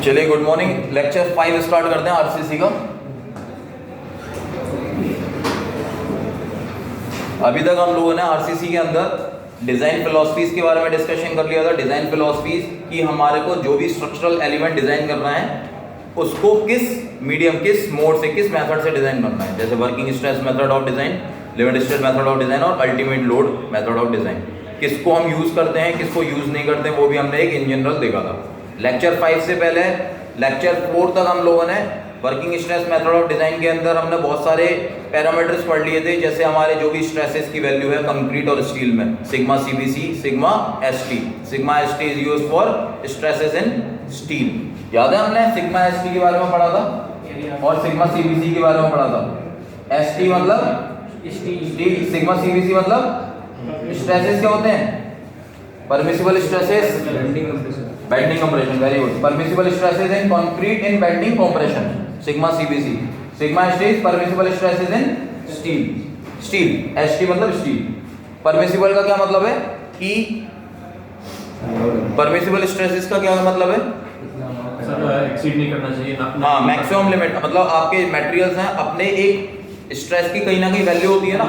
चलिए good morning. Lecture 5 start करते हैं आरसीसी का। अभी तक हम लोगों ने आरसीसी के अंदर डिजाइन फिलॉसफीज के बारे में डिस्कशन कर लिया था। डिजाइन फिलॉसफीज कि हमारे को जो भी स्ट्रक्चरल एलिमेंट डिजाइन करना है उसको किस मीडियम, किस मोड से, किस मेथड से डिजाइन करना है। जैसे working stress method of design, limit state method of design और ultimate load method of design. किसको हम यूज करते हैं, किसको यूज नहीं करते हैं, वो भी हमने एक इन जनरल देखा था। लेक्चर 5 से पहले लेक्चर 4 तक हम लोगों ने working stress method of design के अंदर हमने बहुत सारे पैरामीटर्स पढ़ लिए थे। जैसे हमारे जो भी स्ट्रेसेस की वैल्यू है कंक्रीट और स्टील में, sigma CBC, sigma ST. Sigma ST is used for stresses in steel. याद है हमने सिग्मा एसटी के बारे में पढ़ा था और सिग्मा सीबीसी के बारे में पढ़ा था। एसटी मतलब स्टील, सिग्मा सीबीसी मतलब स्ट्रेसेस क्या होते हैं? Permissible stresses, bending compression. Very good. Permissible stresses in concrete in bending compression, sigma CBC. Sigma ST is permissible stresses in steel. Steel, ST मतलब स्टील। परमिसिबल का क्या मतलब है कि परमिसिबल स्ट्रेसेस का क्या मतलब है? एक्सीड नहीं करना चाहिए ना। हाँ, मैक्सिमम लिमिट मतलब आपके मटेरियल्स हैं अपने एक स्ट्रेस की कहीं ना कहीं वैल्यू होती है ना,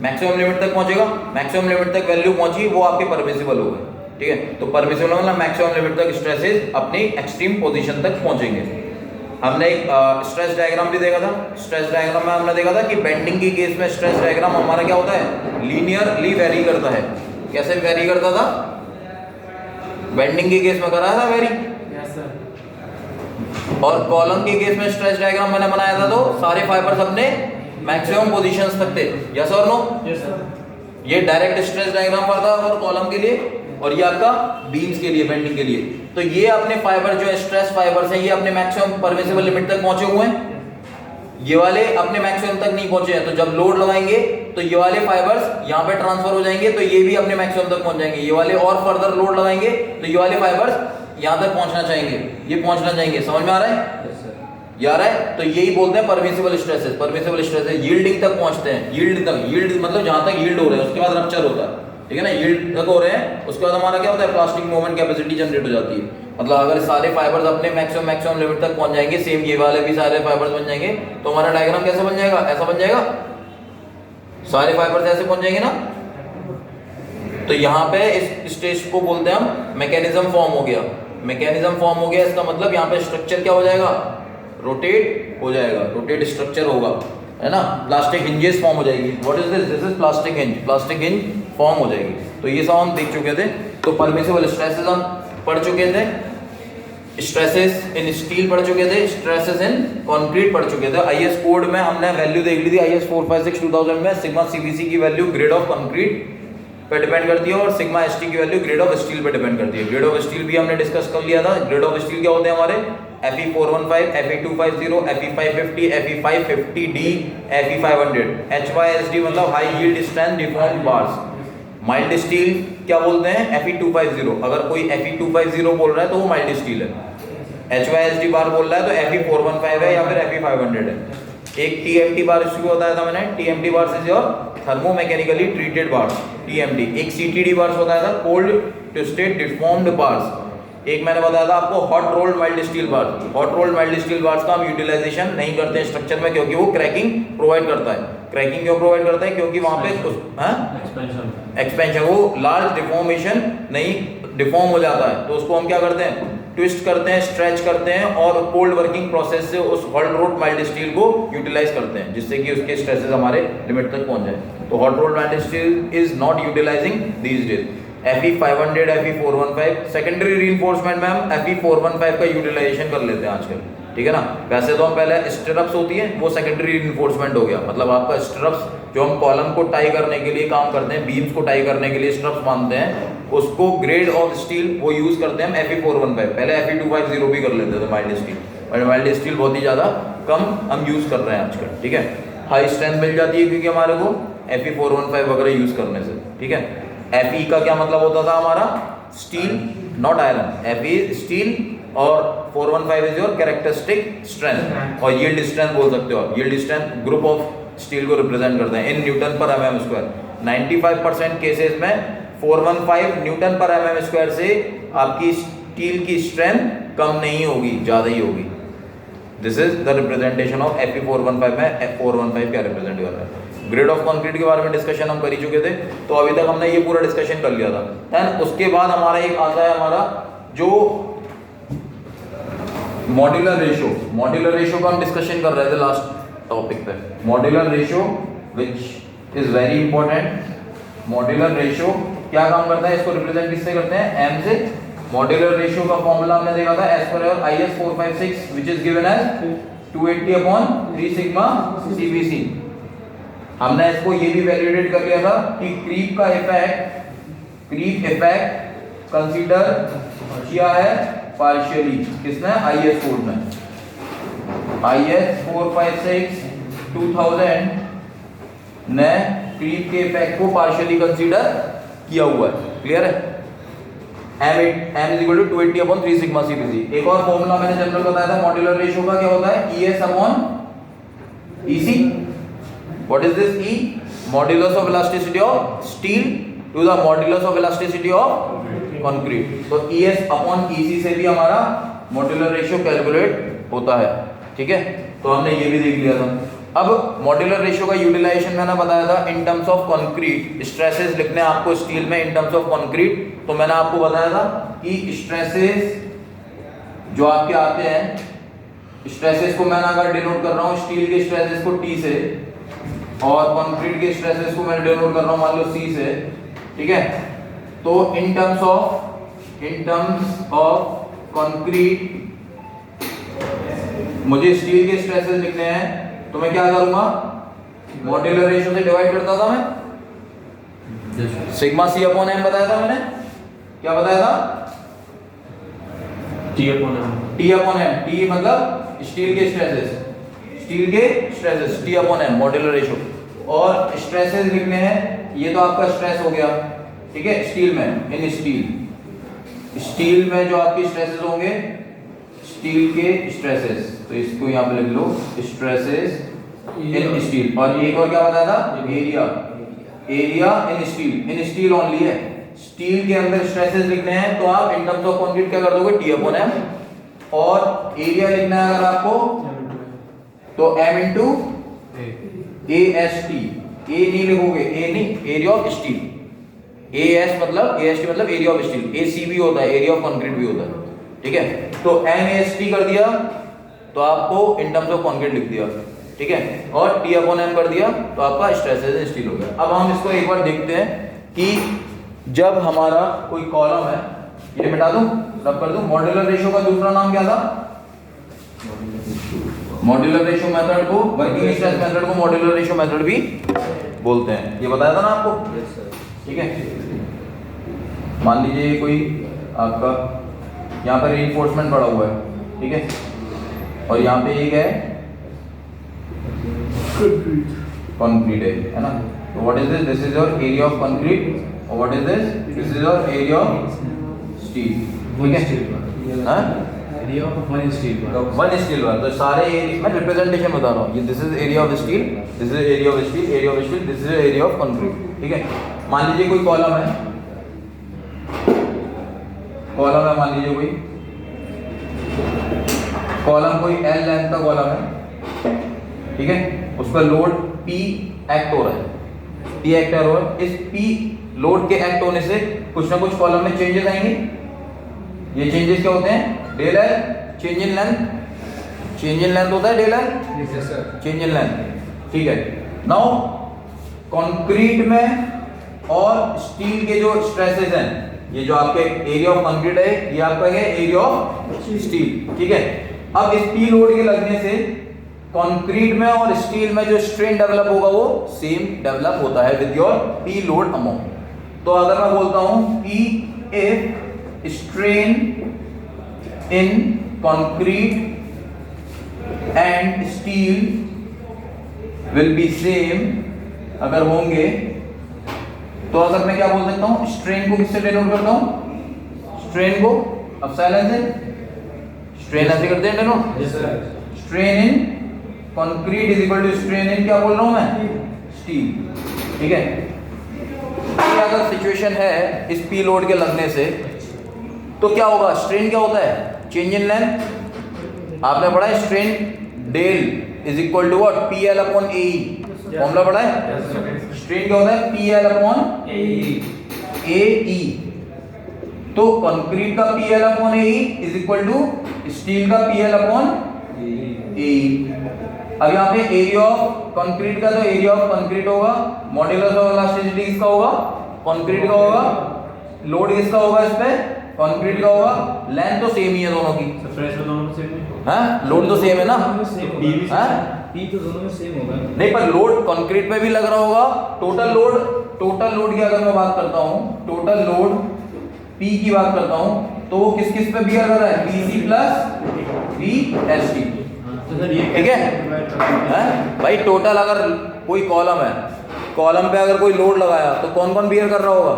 मैक्सिमम लिमिट तक पहुंचेगा। मैक्सिमम लिमिट तक वैल्यू पहुंची वो आपके परमिसिबल हो गए। ठीक है, तो परमिसिबल मतलब मैक्सिमम लिमिट तक स्ट्रेसेस अपनी एक्सट्रीम पोजीशन तक पहुंचेंगे। हमने एक स्ट्रेस डायग्राम भी देखा था। स्ट्रेस डायग्राम में हमने देखा था कि बेंडिंग की केस में स्ट्रेस डायग्राम हमारा क्या होता है? लीनियरली वेरी करता है। कैसे वेरी करता था? बेंडिंग की केस में कराया था वेरी। और कॉलम के केस में स्ट्रेस डायग्राम मैंने बनाया था तो सारे फाइबर्स अपने मैक्सिमम पोजीशंस तक थे। यस और नो? Yes sir. ये डायरेक्ट स्ट्रेस डायग्राम पर था और कॉलम के लिए, और ये आपका बीम्स के लिए, बेंडिंग के लिए। तो ये अपने फाइबर जो है स्ट्रेस फाइबर्स हैं, ये अपने मैक्सिमम परमिसिबल लिमिट तक पहुंचे हुए हैं। ये वाले अपने मैक्सिमम तक नहीं पहुंचे हैं, तो जब लोड लगाएंगे तो ये वाले फाइबर्स यहाँ पे ट्रांसफर हो जाएंगे, तो ये भी अपने मैक्सिमम तक पहुंच जाएंगे। ये वाले और फर्दर लोड लगाएंगे तो ये वाले फाइबर्स यहाँ तक पहुंचना चाहेंगे, ये पहुंचना चाहेंगे। समझ में आ रहा है? यार है, तो यही बोलते हैं permissible stresses. Permissible stresses yielding तक पहुंचते हैं। यील्ड तक, यील्ड मतलब जहां तक यील्ड हो रहे हैं उसके बाद रप्चर होता है। ठीक है ना, यील्ड तक हो रहे हैं उसके बाद हमारा क्या होता है? प्लास्टिक मूवमेंट कैपेसिटी जनरेट हो जाती है। मतलब अगर सारे फाइबर्स अपने मैक्सिमम लिमिट तक पहुंच जाएंगे, सेम ये वाले भी सारे फाइबर्स बन जाएंगे, तो हमारा डायग्राम कैसे बन जाएगा? ऐसा बन जाएगा। सारे फाइबर्स ऐसे पहुंच जाएंगे ना। तो यहाँ पे इस स्टेज को बोलते हैं हम मैकेनिज्म फॉर्म हो गया। मैकेनिज्म फॉर्म हो गया, इसका मतलब यहाँ पे स्ट्रक्चर क्या हो जाएगा? रोटेट हो जाएगा, रोटेट स्ट्रक्चर होगा, है ना। प्लास्टिक हिंजेस फॉर्म हो जाएगी। What is this? This is plastic hinge. Plastic hinge form हो जाएगी। तो ये सब हम देख चुके थे। तो परमिसिबल स्ट्रेसेस हम पढ़ चुके थे, स्ट्रेसेस इन स्टील पढ़ चुके थे, स्ट्रेसेस इन कंक्रीट पढ़ चुके थे। आईएस कोड में हमने वैल्यू देख ली थी। आईएस 456:2000 में सिग्मा सीबीसी की वैल्यू ग्रेड ऑफ कंक्रीट पे डिपेंड करती है और सिग्मा एसटी की वैल्यू ग्रेड ऑफ स्टील पे डिपेंड करती है। ग्रेड ऑफ स्टील भी हमने डिस्कस कर लिया था। ग्रेड ऑफ स्टील क्या होते हैं हमारे? Fe415, Fe250, Fe550, Fe550D, Fe500। HYSD मतलब high yield strength deformed bars. Mild steel क्या बोलते हैं? Fe250। अगर कोई Fe250 बोल रहा है तो वो माइल्ड स्टील है। HYSD बार बोल रहा है तो Fe415 है या फिर Fe500 है। एक TMT बार इसको बताया था मैंने। TMT bars is your thermomechanically treated bars, TMT। एक CTD बार्स बताया था, कोल्ड ट्विस्टेड डिफॉर्म्ड बार्स। एक मैंने बताया था आपको hot rolled mild steel bars. Hot rolled mild steel bars का हम यूटिलाइजेशन नहीं करते हैं स्ट्रक्चर में, क्योंकि वो क्रैकिंग प्रोवाइड करता है। क्रैकिंग क्यों प्रोवाइड करता है? क्योंकि वहां पे एक्सपेंशन, वो लार्ज डिफॉर्मेशन नहीं डिफॉर्म हो जाता है, तो उसको हम क्या करते हैं? ट्विस्ट करते हैं, स्ट्रेच करते हैं और कोल्ड वर्किंग प्रोसेस से उस हॉट रोल्ड माइल्ड स्टील को यूटिलाइज करते हैं, जिससे कि उसके स्ट्रेसेस हमारे लिमिट तक पहुंच जाए। तो hot rolled mild steel is not utilising these days. Fe500, Fe415 secondary reinforcement में हम Fe415 का यूटिलाइजेशन कर लेते हैं आजकल। ठीक है ना। वैसे तो हम पहले स्टिरअप्स होती है वो सेकेंडरी रीइंफोर्समेंट हो गया। मतलब आपका स्टिरअप्स जो हम कॉलम को टाई करने के लिए काम करते हैं, बीम्स को टाई करने के लिए स्टिरअप्स बांधते हैं, उसको ग्रेड ऑफ स्टील वो यूज करते हैं हम Fe415। पहले Fe250 भी कर लेते थे माइल्ड स्टील, और माइल्ड स्टील बहुत ही ज्यादा कम हम यूज कर रहे हैं आजकल। ठीक है, हाई स्ट्रेंथ मिल जाती है क्योंकि हमारे को Fe415 वगैरह यूज करने से। ठीक है, Fe का क्या मतलब होता था हमारा? Steel, not iron. Fe steel और 415 इज योर कैरेक्टरिस्टिक स्ट्रेंथ, और यील्ड स्ट्रेंथ बोल सकते हो आप। Yield strength group of steel को रिप्रेजेंट करते हैं इन न्यूटन पर mm स्क्वायर। 95% केसेस में 415 न्यूटन पर mm स्क्वायर से आपकी स्टील की स्ट्रेंथ कम नहीं होगी, ज्यादा ही होगी। This is the representation of Fe415 में F415 क्या रिप्रेजेंट कर रहा है। ग्रेड ऑफ कंक्रीट के बारे में डिस्कशन हम कर ही चुके थे, तो अभी तक हमने ये पूरा डिस्कशन कर लिया था। देन उसके बाद हमारा एक आता है हमारा जो मॉड्यूलर रेशियो। मॉड्यूलर रेशियो का हम डिस्कशन कर रहे थे लास्ट टॉपिक पे। Modular ratio which is very important. Modular ratio क्या काम करता है, इसको रिप्रेजेंट किससे करते हैं, m से। मॉड्यूलर रेशियो का फॉर्मूला हमने देखा था एज पर IS 456 which is given as 280/3 sigma CBC। हमने इसको ये भी वैलिडेट कर लिया था कि क्रीप इफेक्ट कंसीडर किया है पार्शियली, किसने, IS कोड में। IS 456 2000 ने क्रीप के इफेक्ट को पार्शियली कंसीडर किया हुआ है। क्लियर है। m is equal to 280/3 sigma CBC। एक और फॉर्मूला मैंने जनरल बताया था मॉड्यूलर रेशियो का, क्या होता है, ES/EC। What is this E? Modulus of elasticity of steel to the modulus of elasticity of concrete. तो ES/EC से भी हमारा मॉड्यूलर रेशियो कैलकुलेट होता है। ठीक है, तो हमने ये भी देख लिया था। अब मॉड्यूलर रेशियो का यूटिलाइजेशन मैंने बताया था इन टर्म्स ऑफ कंक्रीट। स्ट्रेसेस लिखने हैं आपको स्टील में इन टर्म्स ऑफ कंक्रीट, तो मैंने आपको बताया था कि स्ट्रेसेस जो आपके आते हैं, स्ट्रेसेस को मैंने अगर डिनोट कर रहा हूँ स्टील के स्ट्रेसेस को T से और कंक्रीट के स्ट्रेसेस को मैंने डिनोट कर रहा हूँ मान लो C से। ठीक है, तो इन टर्म्स ऑफ कंक्रीट मुझे स्टील के स्ट्रेसेस लिखने हैं, तो मैं क्या करूंगा, मॉड्यूलर रेशियो से डिवाइड करता था मैं, सिग्मा C/m बताया था मैंने, क्या बताया था, T/m। T मतलब स्टील के स्ट्रेसेस, T/m मॉड्यूलर रेशियो। और स्ट्रेसेस लिखने हैं, ये तो आपका स्ट्रेस हो गया। ठीक है, स्टील में, इन स्टील में जो आपके स्ट्रेसेस होंगे, स्टील के स्ट्रेसेस, तो इसको यहाँ पे लिख लो, स्ट्रेसेस इन स्टील। और एक और क्या बताया था, एरिया इन स्टील ओनली है। स्टील के अंदर स्ट्रेसेस लिखने हैं तो आप इन टर्म्स ऑफ कंक्रीट क्या कर दोगे, T/m। और एरिया लिखना है अगर आपको तो m into AST। ए नहीं लिखोगे, ए नहीं, एरिया ऑफ स्टील। AST मतलब एरिया ऑफ स्टील। AC भी होता है, एरिया ऑफ कंक्रीट भी होता है। ठीक है, तो MAST कर दिया तो आपको इन टर्म्स ऑफ कंक्रीट लिख दिया। ठीक है, और T/m कर दिया तो आपका स्ट्रेसेस स्टील हो गया। अब हम इसको एक बार देखते हैं कि जब हमारा कोई कॉलम है, ये मिटा दूं, रब कर दूं। मॉड्यूलर रेशियो का दूसरा नाम क्या था, मॉड्यूलर रेशियो मेथड को, वर्किंग स्ट्रेस मेथड को मॉड्यूलर रेशियो मेथड भी बोलते हैं। ये बताया था ना आपको। ठीक है, मान लीजिए कोई आपका यहाँ पर रीइंफोर्समेंट पड़ा हुआ है, ठीक है, और यहाँ पे एक है कंक्रीट है ना। तो what is this is your area of concrete और what is this is your area of steel. ठीक है, हां, area of one steel bar. तो सारे मैं रिप्रेजेंटेशन बता रहा हूँ, ये this is area of steel, this is area of steel, area of steel, this is area of concrete. ठीक है, मान लीजिए कोई कॉलम है, मान लीजिए कोई कॉलम, कोई L लेंथ का कॉलम है। ठीक है, उस पर लोड P एक्ट हो रहा है, इस P लोड के एक्ट होने से कुछ ना कुछ कॉलम में चेंजेस आएंगे। ये चेंजेस क्या होते हैं, del L, change in length होता है del L, change in length. ठीक है, नाउ कंक्रीट में और स्टील के जो स्ट्रेसेस हैं, ये जो आपके एरिया ऑफ कंक्रीट है, ये आपका है एरिया ऑफ स्टील। ठीक है, अब इस P लोड के लगने से कंक्रीट में और स्टील में जो स्ट्रेन डेवलप होगा वो सेम डेवलप होता है with your P load amount. तो अगर मैं बोलता हूं P if strain in concrete and steel will be same, अगर होंगे तो अगर मैं क्या बोल सकता हूं, स्ट्रेन को किससे डिनोट करता हूं, स्ट्रेन को एप्सिलॉन से, स्ट्रेन ऐसे करते हैं denote, strain in concrete is equal to strain in क्या बोल रहा हूं मैं, स्टील। ठीक है, ये अगर सिचुएशन है इस P लोड के लगने से, तो क्या होगा, स्ट्रेन क्या होता है, चेंज इन लेंथ। आपने पढ़ा है strain del is equal to what, P L upon A E, formula पढ़ा है। स्ट्रेन क्या होता है, P L upon A E. तो कंक्रीट का P L upon A E is equal to steel का P L upon A E. अब यहाँ पे एरिया ऑफ कंक्रीट का, तो एरिया ऑफ कंक्रीट होगा, मॉड्यूलस ऑफ इलास्टिसिटी किसका होगा, कंक्रीट का होगा, लोड किसका होगा इस पे, कंक्रीट का होगा, लेंथ तो सेम ही है दोनों की, फ्रेश में दोनों में सेम है, हैं लोड तो सेम है ना, पी तो दोनों में सेम होगा। नहीं पर लोड कंक्रीट पे भी लग रहा होगा। टोटल लोड की अगर मैं बात करता हूँ, टोटल लोड पी की बात करता हूँ, तो वो किस किस पे बियर कर रहा है, पीसी प्लस वीएसटी, तो सर ये ठीक है भाई। टोटल अगर कोई कॉलम है, कॉलम पे अगर कोई लोड लगाया तो कौन कौन बियर कर रहा होगा,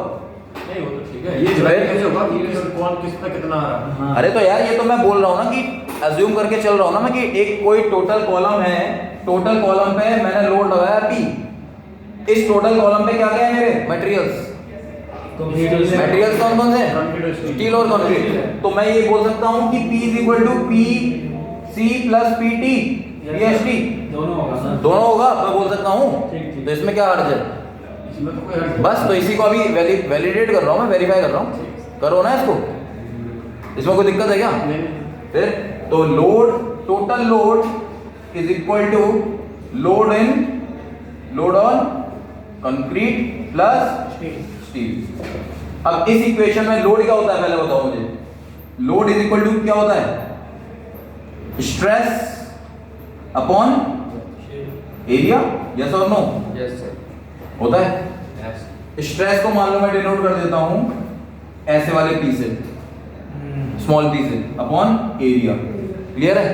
नहीं वो तो ठीक है, ये जो है कैसे होगा कि कौन किस पे कितना आ रहा है। अरे तो यार ये तो मैं बोल रहा हूँ ना कि अज्यूम करके चल रहा हूँ ना मैं कि एक कोई टोटल कॉलम है, टोटल कॉलम पे मैंने लोड लगाया पी, इस टोटल कॉलम पे क्या क्या है मेरे मटेरियल्स, मटेरियल्स कौन कौन से, स्टील और कंक्रीट। तो मैं ये बोल सकता हूँ कि P is equal to P C plus P T PST, दोनों होगा, दोनों होगा, मैं बोल सकता हूँ। ठीक। तो इसमें क्या अर्ज है, इसमें तो कोई हर्ज बस तो इसी को अभी वैलिडेट कर रहा हूँ मैं, वेरीफाई कर रहा हूँ, करो ना इसको, इसमें कोई दिक्कत है क्या। नहीं। फिर तो load, total load is equal to load on concrete plus steel. अब इस इक्वेशन में लोड क्या होता है पहले बताओ मुझे, लोड इज इक्वल टू क्या होता है, स्ट्रेस अपॉन एरिया, यस और नो, यस सर, होता है। यस स्ट्रेस को मान लो मैं डिनोट कर देता हूं ऐसे वाले पी से, स्मॉल पी से, अपॉन एरिया, क्लियर है।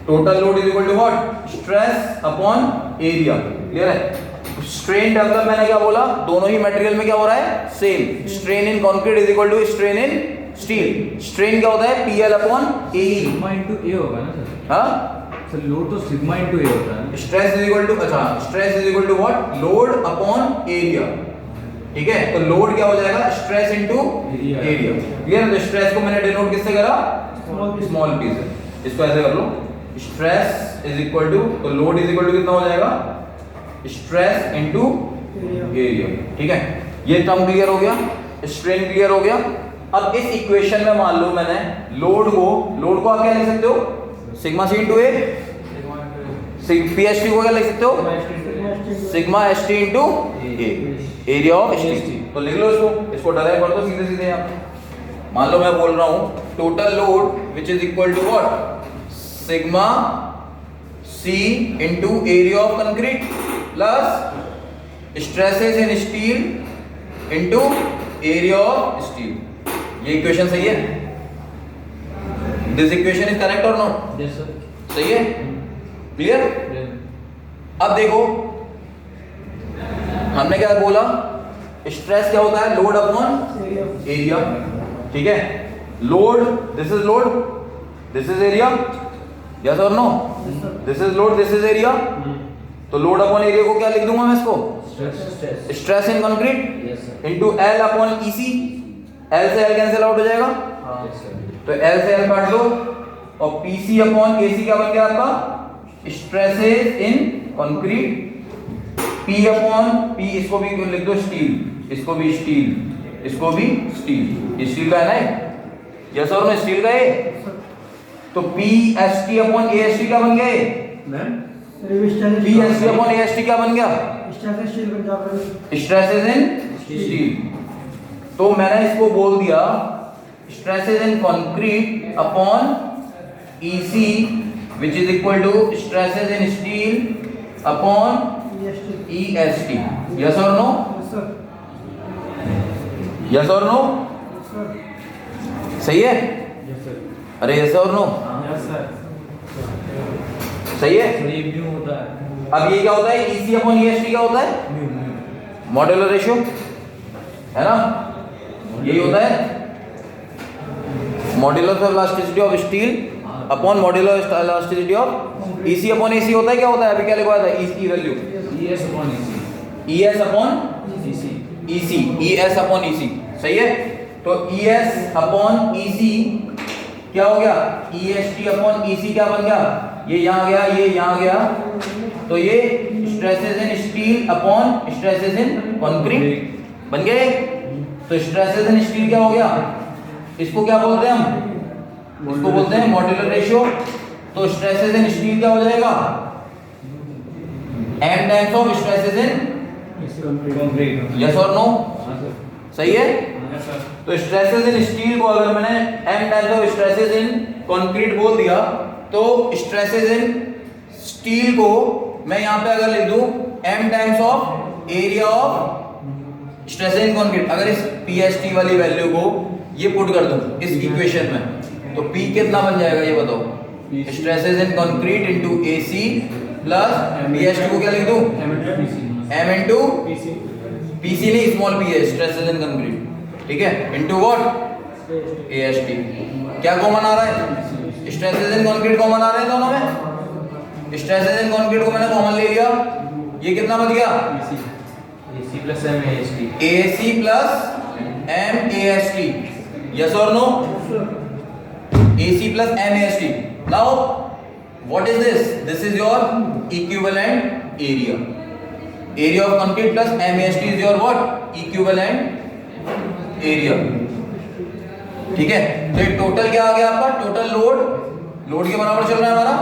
Total load is equal to what, stress upon area, clear है। स्ट्रेन डेवलप मैंने क्या बोला, दोनों ही मटेरियल में क्या हो रहा है, same. Strain in concrete is equal to strain in steel. Strain क्या होता है, PL upon AE, sigma into A होगा ना सर, हाँ सर लोड तो सिग्मा इनटू ए होता है। स्ट्रेस इज इक्वल टू, अच्छा stress is equal to what, load upon area, ठीक है। तो लोड क्या हो जाएगा, स्ट्रेस इनटू एरिया, क्लियर है। तो स्ट्रेस को मैंने डिनोट किससे करा, स्मॉल पी से, इसको ऐसे कर लो, स्ट्रेस इज इक्वल टू, तो लोड इज इक्वल टू कितना हो जाएगा, स्ट्रेस इनटू एरिया, ठीक है। ये टर्म क्लियर हो गया, स्ट्रेन क्लियर हो गया। अब इस इक्वेशन में मान लो मैंने लोड को आप क्या लिख सकते हो, सिग्मा सी इनटू ए, पीएसटी को क्या लिख सकते हो, sigma ST into A, area of steel. तो लिख लो इसको डराइव कर दो सीधे सीधे आप। मान लो मैं बोल रहा हूं total load which is equal to what, sigma C into area of concrete plus stresses in steel into area of steel. ये इक्वेशन सही है, दिस इक्वेशन इज करेक्ट और नॉट, यस सर, सही है, क्लियर। अब देखो हमने क्या बोला, स्ट्रेस क्या होता है, लोड अपॉन एरिया, ठीक है। Load, this is load, this is area, yes और no, this is load, this is area. तो लोड अपॉन एरिया को क्या लिख दूंगा मैं इसको, stress, stress in concrete yes sir, into L upon EC, L से एल कैंसिल आउट हो जाएगा, यस सर, तो एल से एल काट दो, और पीसी अपॉन एसी क्या बन गया आपका, stresses in concrete, P upon P, इसको भी लिख दो स्टील, इसको भी स्टील, इसको भी स्टील, स्टील का है ना, यस और नो, स्टील का है। तो P S T upon A S T क्या बन गया, ma'am P S T upon A S T क्या बन गया, स्ट्रेसेस इन स्टील। तो मैंने इसको बोल दिया stresses in concrete upon EC which is equal to stresses in steel upon EST, yes और नो, यस और नो, सही है। यस सर, अरे यस और नो, यस सर, सही है। सर ये म्यू होता है, अब ये क्या होता है, ईसी अपॉन ईएसटी क्या होता है, म्यू, मॉड्यूलर रेशियो है ना, यही होता है, modulus of elasticity of steel upon modulus elasticity of EC upon AC होता है, क्या होता है, अभी क्या लिखवाया था, ई की value ES upon EC, ES upon EC, EC, ES upon EC, सही है। तो ES अपॉन EC क्या हो गया, EST अपॉन EC क्या बन गया, ये यहां गया, ये यहां गया, तो ये stresses in steel upon stresses in concrete बन गए। तो स्ट्रेसेस इन स्टील क्या हो गया, इसको क्या बोलते हैं हम, इसको बोलते हैं मॉड्यूलर रेशियो। तो स्ट्रेसेस इन स्टील क्या हो जाएगा, m times of stresses in, concrete. Yes और नो, हाँ सर। सही है। Yes sir. तो स्ट्रेसेस इन स्टील को अगर मैंने m times of stresses in concrete बोल दिया, तो स्ट्रेसेस इन स्टील को मैं यहां पे अगर लिख दूं m times of area of stresses in concrete, अगर इस PST वाली वैल्यू को ये पुट कर दूं इस इक्वेशन में, तो P कितना बन जाएगा ये बताओ, stresses in concrete into AC plus PST को क्या लिख दूं, m इनटू PC नहीं, स्मॉल p है, स्ट्रेसेस इन कंक्रीट, ठीक है, इनटू व्हाट, AST। क्या कॉमन आ रहा है, स्ट्रेसेस इन कंक्रीट कॉमन आ रहे हैं दोनों में, स्ट्रेसेस इन कंक्रीट को मैंने कॉमन ले लिया, ये कितना बच गया, AC plus MAST। AC plus MAST, yes और no, AC plus MAST। Now what is this, this is your equivalent area, area of concrete plus MAST is your what, equivalent area, ठीक है। तो ये टोटल क्या आ गया आपका, total load, load के बराबर चल रहा है हमारा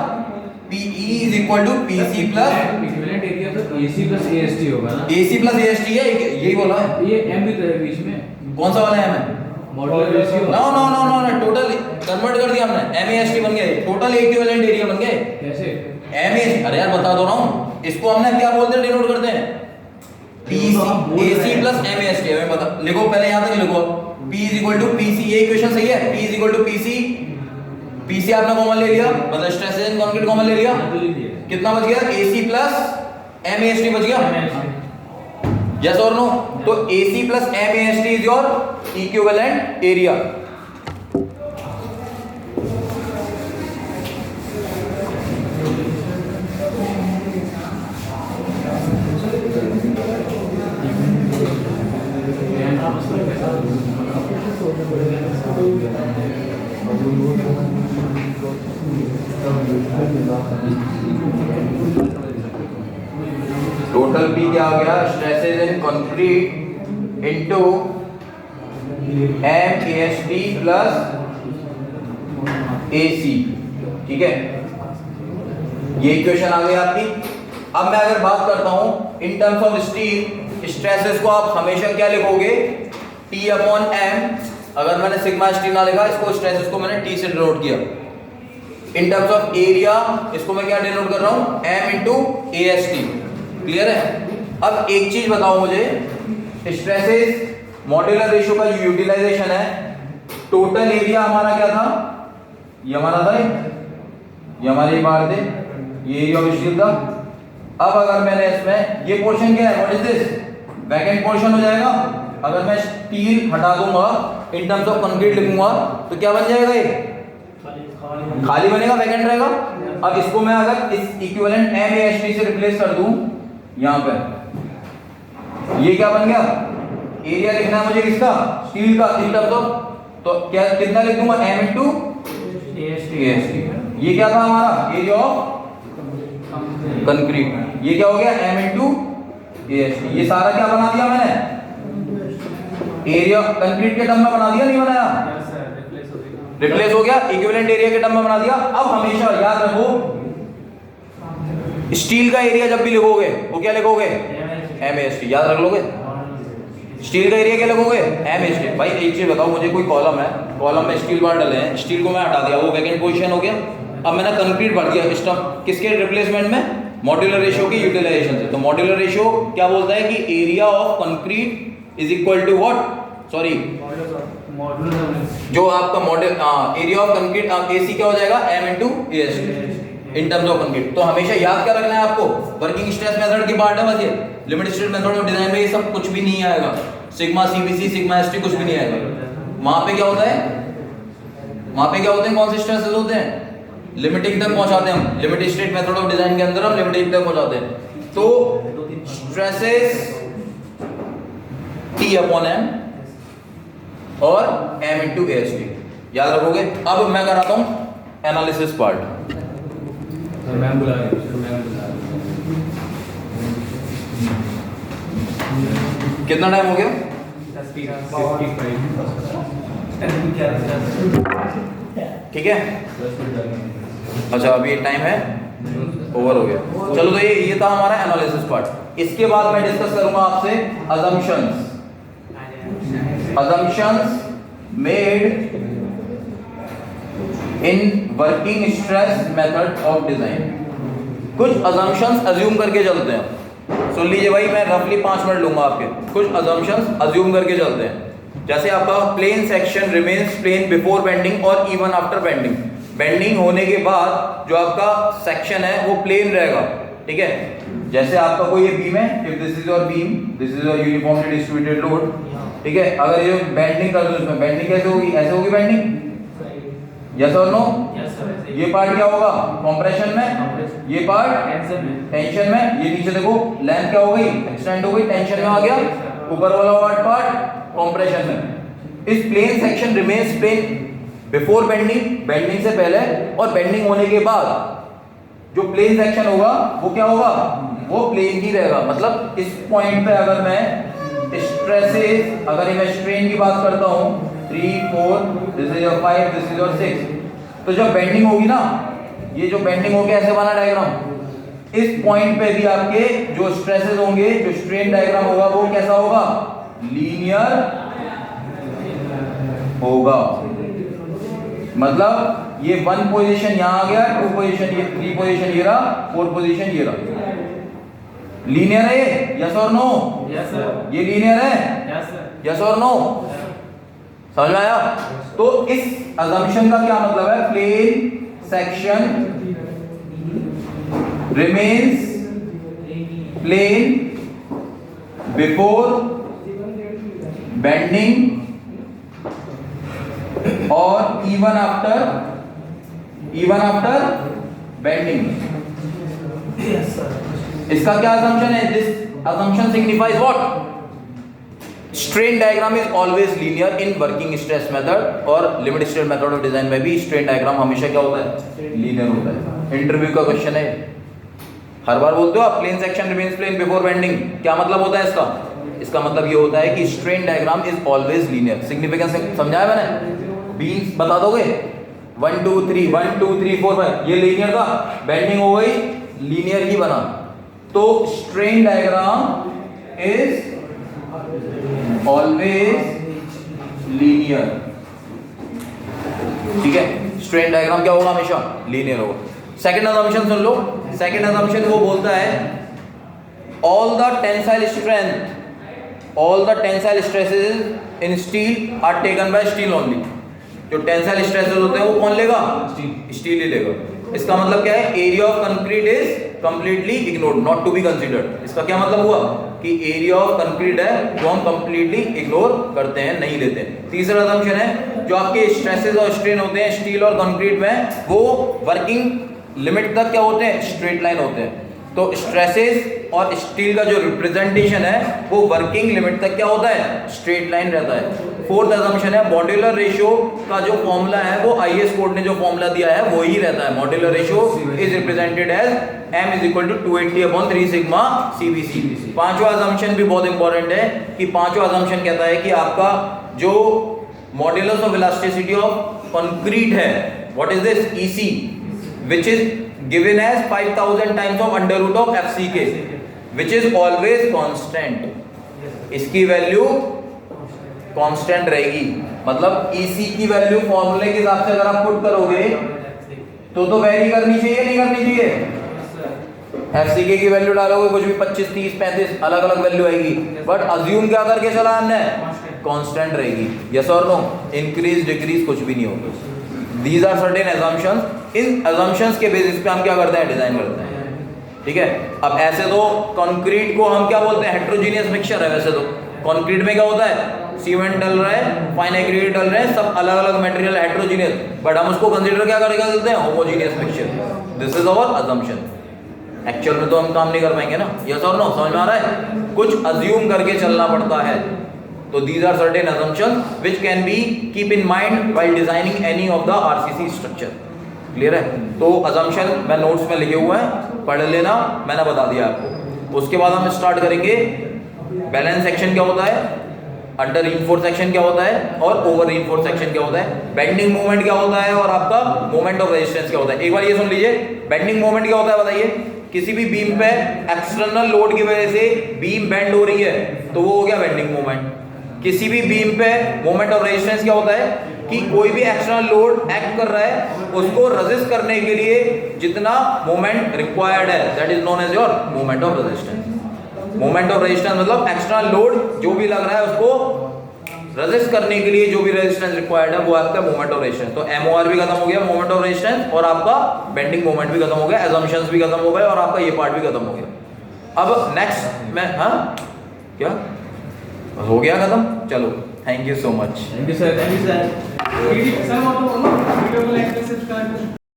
PE is equal to PC plus equivalent area तो AC प्लस AST होगा ना। AC प्लस AST है, यही बोला है। ये M भी तो है बीच में। कौन सा वाला M है, modular ratio. No no no no no, total convert कर दिया हमने, MAST बन गए, टोटल इक्विवेलेंट एरिया बन गए। कैसे? MAST, अरे यार बता दो रहा हूं, इसको हमने क्या बोलते हैं, डिनोट करते हैं AC प्लस MAST। हमें पता, लिखो पहले यहां तक लिखो, P is equal to PC, ये इक्वेशन सही है, P is equal to PC आपने कॉमन ले लिया, मतलब स्ट्रेसेस इन कंक्रीट कॉमन ले लिया, कितना बच गया, AC प्लस MAST बच गया, यस और नो। तो AC plus MAST is your equivalent area. Total P क्या आ गया, stresses in concrete into MAST plus AC, ठीक है, ये इक्वेशन आ गई आपकी। अब मैं अगर बात करता हूं इन टर्म्स ऑफ स्टील, स्ट्रेसेस को आप हमेशा क्या लिखोगे, T अपॉन M, अगर मैंने सिग्मा स्टील ना लिखा, इसको स्ट्रेसेस को मैंने T से डिनोट किया। इन टर्म्स ऑफ एरिया, इसको मैं क्या डिनोट कर रहा हूं, M इनटू AST, क्लियर है। अब एक चीज बताओ मुझे, स्ट्रेसेस मॉड्यूलर रेशियो का यूटिलाइजेशन है, टोटल एरिया हमारा क्या था, ये हमारा था, ये हमारी बार थे, ये एरिया ऑफ स्टील था। अब अगर मैंने इसमें ये पोर्शन क्या है, what is this, vacant portion हो जाएगा। अगर मैं स्टील हटा दूंगा, इन टर्म्स ऑफ कंक्रीट लिखूंगा, तो क्या बन जाएगा, ये खाली बनेगा, वैकेंट रहेगा। अब इसको मैं अगर इस इक्विवेलेंट MAST से रिप्लेस कर दूं यहां पे, ये क्या बन गया, एरिया लिखना है मुझे किसका, स्टील का, इन टर्म्स ऑफ, तो क्या कितना लिख दूंगा, M इनटू AST। ये क्या था हमारा, एरिया ऑफ कंक्रीट, ये क्या हो गया, M इनटू AST। ये सारा क्या बना दिया मैंने, एरिया कंक्रीट के टर्म में बना दिया, नहीं बनाया, रिप्लेस हो गया, इक्विवेलेंट एरिया के टर्म में बना दिया। अब हमेशा याद रखो, स्टील का एरिया जब भी लिखोगे वो क्या लिखोगे, MAST, याद रख लोगे। स्टील का एरिया क्या लिखोगे, MAST। भाई एक चीज बताओ मुझे, कोई कॉलम है, कॉलम में स्टील बार डले हैं, स्टील को मैं हटा दिया, वो वैकेंट पोजीशन हो गया। अब मैंने कंक्रीट भर दिया इस टर्म किसके रिप्लेसमेंट में, मॉड्यूलर रेशियो की यूटिलाइजेशन से। तो मॉड्यूलर रेशियो क्या बोलता है कि area of concrete is equal to what, sorry, जो आपका model area of concrete AC क्या हो जाएगा, M into AST in terms of concrete. तो हमेशा याद क्या रखना है आपको, वर्किंग स्ट्रेस मेथड की पार्ट है बस ये, limit state method of design में ये सब कुछ भी नहीं आएगा, सिग्मा CBC सिग्मा ST कुछ भी नहीं आएगा। वहां पे क्या होता है, वहां पे क्या होते हैं, कौन से स्ट्रेसेस होते हैं, लिमिटिंग तक पहुंचाते हैं हम, limit state method of design के अंदर हम लिमिटिंग तक पहुंचाते हैं। तो स्ट्रेसेस T अपॉन M और m इंटू AST, याद रखोगे। अब मैं कराता हूं एनालिसिस पार्ट। मैम बुला रही है, मैम बुला रही कितना टाइम हो गया? ठीक है, अच्छा अभी टाइम है ओवर हो गया। चलो तो ये था हमारा एनालिसिस पार्ट। इसके बाद मैं डिस्कस करूंगा आपसे assumptions made in working stress method of design। कुछ assumptions assume करके चलते हैं। सुन लीजिए भाई, मैं रफली 5 मिनट लूंगा आपके। कुछ assumptions assume करके चलते हैं। जैसे आपका plane section remains plane before bending और इवन आफ्टर बेंडिंग। बेंडिंग होने के बाद जो आपका सेक्शन है वो प्लेन रहेगा, ठीक है। जैसे आपका कोई ये बीम है, if this is your beam, this is your uniformly distributed load, ठीक है। अगर ये बेंडिंग कर दो, इसमें बेंडिंग कैसे होगी? ऐसे होगी बेंडिंग, यस और नो? ये पार्ट क्या होगा? कंप्रेशन में, ये पार्ट टेंशन में। ये नीचे देखो लेंथ क्या हो गई? एक्सटेंड हो गई, टेंशन में आ गया। ऊपर वाला पार्ट कंप्रेशन में। इस plane section remains plane before bending, bending से पहले, और बेंडिंग होने के बाद जो प्लेन सेक्शन होगा वो क्या होगा? वो प्लेन ही रहेगा। मतलब इस पॉइंट पे अगर मैं स्ट्रेसेस, अगर मैं स्ट्रेन की बात करता हूं 3 4, this is your 5, this is your 6, तो जब बेंडिंग होगी ना, ये जो बेंडिंग होगी ऐसे बना डायग्राम, इस पॉइंट पे भी आपके जो स्ट्रेसेस होंगे, जो स्ट्रेन डायग्राम होगा वो कैसा होगा? लीनियर होगा। मतलब ये 1 पोजीशन यहां आ गया, 2 पोजीशन ये, 3 पोजीशन ये रहा, 4 पोजीशन ये रहा। लीनियर है, यस और नो? Yes sir. ये लीनियर है, यस सर। यस और नो? समझ में आया? तो इस assumption का क्या मतलब है? Plane section remains plane before bending और even after bending। इसका क्या assumption है? This assumption signifies what? Strain diagram is always linear in working stress method, और limit state method of design में भी strain diagram हमेशा क्या होता है? Linear होता है। इंटरव्यू का क्वेश्चन है, हर बार बोलते हो आप plane section remains plane before bending, क्या मतलब होता है इसका? इसका मतलब ये होता है कि strain diagram is always linear. Significance समझाया मैंने? बीम्स बता दोगे? 1 2 3 1 2 3 4 5, ये लीनियर था, बेंडिंग हो गई, लीनियर ही बना। तो strain diagram is always linear, ठीक है। स्ट्रेन डायग्राम क्या होगा? हमेशा लीनियर होगा। सेकंड assumption सुन लो। सेकंड assumption वो बोलता है all the tensile stresses in steel are taken by steel only। जो टेंसाइल स्ट्रेसेस होते हैं वो कौन लेगा? स्टील ही लेगा। इसका मतलब क्या है? Area of concrete is completely ignored, not to be considered. इसका क्या मतलब हुआ कि एरिया ऑफ कंक्रीट है जो हम कंप्लीटली इग्नोर करते हैं, नहीं लेते हैं। तीसरा assumption है जो आपके स्ट्रेसेस और स्ट्रेन होते हैं स्टील और कंक्रीट में, वो वर्किंग लिमिट तक क्या होते हैं? स्ट्रेट लाइन होते हैं। तो स्ट्रेसेस और स्टील का जो रिप्रेजेंटेशन है वो वर्किंग लिमिट तक क्या होता है? स्ट्रेट लाइन रहता है। फोर्थ assumption है मॉड्यूलर रेशियो का जो फॉर्मूला है वो आईएस कोड ने जो फॉर्मूला दिया है वो ही रहता है। Modular ratio is represented as m = 280/3 sigma CBC। पांचवा assumption भी बहुत इंपॉर्टेंट है कि पांचवा assumption कहता है कि आपका जो modulus of elasticity of concrete है, what is this? EC, which is given as 5000 times of under root of FCK, which is always constant। इसकी वैल्यू कांस्टेंट रहेगी। मतलब EC की वैल्यू फॉर्मूले के हिसाब से अगर आप पुट करोगे तो वेरी करनी चाहिए, नहीं करनी चाहिए? FCK की वैल्यू डालोगे कुछ भी 25 30 35 अलग अलग वैल्यू आएगी, बट अज्यूम क्या करके चला हमने? कांस्टेंट रहेगी। यस और नो? इंक्रीज डिक्रीज कुछ भी नहीं होगा। These are certain assumptions। In assumptions के बेसिस पे हम क्या करते हैं? डिजाइन करते हैं, ठीक है। अब ऐसे तो कंक्रीट को हम क्या बोलते हैं? हेट्रोजीनियस मिक्सचर है। वैसे तो कंक्रीट में क्या होता है? सीमेंट डल रहा है, फाइन एग्रीगेट डल रहे हैं, सब अलग अलग मटेरियल हेट्रोजीनियस, बट हम उसको कंसीडर क्या करके चलते हैं? Homogeneous mixture. This is our assumption। Actual में तो हम काम नहीं कर पाएंगे ना। यस और नो? समझ में आ रहा है? कुछ अज्यूम करके चलना पड़ता है। तो these are certain assumptions which can be keep in mind while designing any of the RCC structure. Clear है? तो assumption मैं नोट्स में लिखे हुए हैं, पढ़ लेना, मैंने बता दिया आपको। उसके बाद हम स्टार्ट करेंगे बैलेंस सेक्शन क्या होता है, अंडर रीइंफोर्स सेक्शन क्या होता है और ओवर रीइंफोर्स सेक्शन क्या होता है, बेंडिंग मोमेंट क्या होता है और आपका मोमेंट ऑफ रेजिस्टेंस क्या होता है। एक बार ये सुन लीजिए, बेंडिंग मोमेंट क्या होता है बताइए। किसी भी बीम पे एक्सटर्नल लोड की वजह से बीम बेंड हो रही है तो वो हो गया बेंडिंग मोमेंट। किसी भी बीम पे मोमेंट ऑफ रेजिस्टेंस क्या होता है कि कोई भी एक्सटर्नल लोड एक्ट कर रहा है, उसको रेजिस्ट करने के लिए जितना मोमेंट रिक्वायर्ड है that is known as your moment of resistance. Moment of resistance मतलब एक्सटर्नल लोड जो भी लग रहा है उसको रेजिस्ट करने के लिए जो भी रेजिस्टेंस रिक्वायर्ड है वो आपका मोमेंट ऑफ रेजिस्टेंस। तो एमओआर भी खत्म हो गया, मोमेंट ऑफ रेजिस्टेंस, और आपका बेंडिंग मोमेंट भी खत्म हो गया, assumptions भी खत्म हो गए और आपका ये पार्ट भी खत्म हो गया। अब नेक्स्ट मैं क्या हो गया खत्म। चलो thank you so much. Thank you sir. Thank you sir. Sir